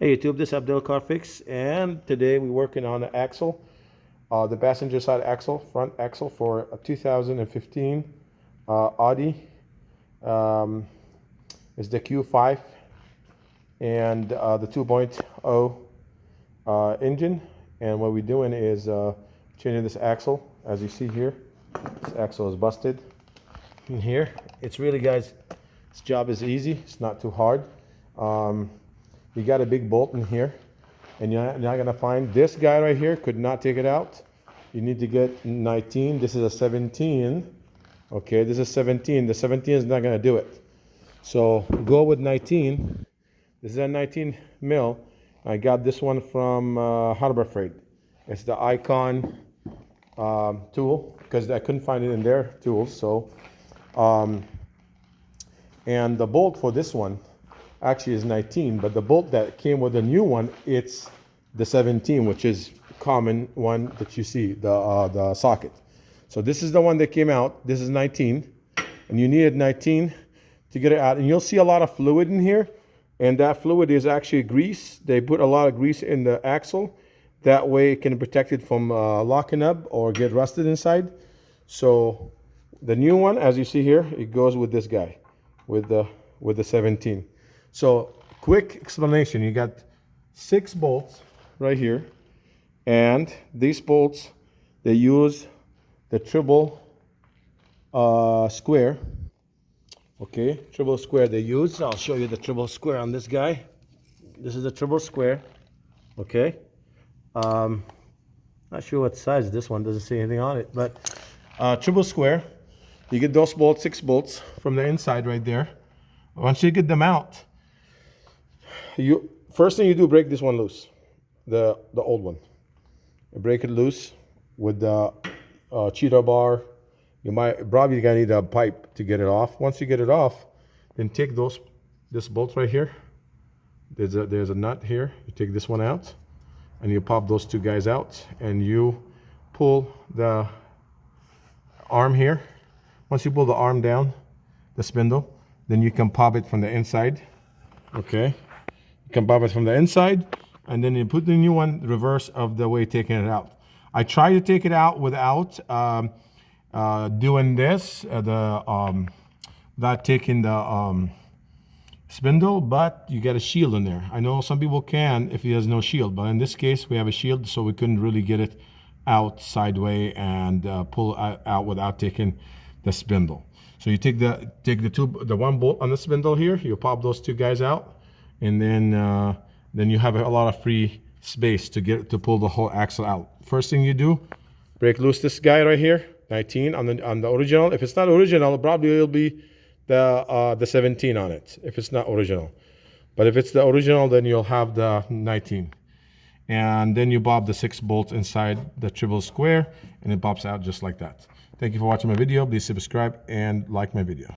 Hey YouTube, this is Abdul Car Fix, and today we're working on the axle, the passenger side axle, front axle for a 2015 Audi. Um, it's the Q5 and the 2.0 engine. And what we're doing is changing this axle. As you see here, this axle is busted in here. It's really, guys, this job is easy. It's not too hard. You got a big bolt in here, and you're not gonna find this guy right here. Could not take it out. You need to get 19. This is a 17. Okay, this is 17. The 17 is not gonna do it. So go with 19. This is a 19 mil. I got this one from Harbor Freight. It's the Icon tool because I couldn't find it in their tools. So, and the bolt for this one actually is 19, but the bolt that came with the new one, it's the 17, which is common one that you see, the socket. So this is the one that came out. This is 19, and you needed 19 to get it out. And you'll see a lot of fluid in here, and that fluid is actually grease. They put a lot of grease in the axle. That way it can protect it from locking up or get rusted inside. So the new one, as you see here, it goes with this guy, with the 17. So quick explanation, you got 6 bolts right here, and these bolts, they use the triple square. Okay, triple square they use. I'll show you the triple square on this guy. This is a triple square. Okay, not sure what size this one, doesn't say anything on it, but triple square. You get those bolts, 6 bolts from the inside right there. Once you get them out, first thing you do, break this one loose, the old one. You break it loose with the cheater bar. You might probably gonna need a pipe to get it off. Once you get it off, then take this bolt right here. There's a nut here. You take this one out, and you pop those 2 guys out, and you pull the arm here. Once you pull the arm down, the spindle, then you can pop it from the inside. Okay. Can pop it from the inside, and then you put the new one reverse of the way taking it out. I try to take it out without doing this, not taking the spindle, but you get a shield in there. I know some people can if there's no shield, but in this case we have a shield, so we couldn't really get it out sideways and pull out without taking the spindle. So you take the one bolt on the spindle here, you pop those 2 guys out, and then you have a lot of free space to pull the whole axle out. First thing you do, break loose this guy right here, 19 on the original. If it's not original, probably it'll be the 17 on it if it's not original. But if it's the original, then you'll have the 19. And then you bob the 6 bolts inside the triple square, and it pops out just like that. Thank you for watching my video. Please subscribe and like my video.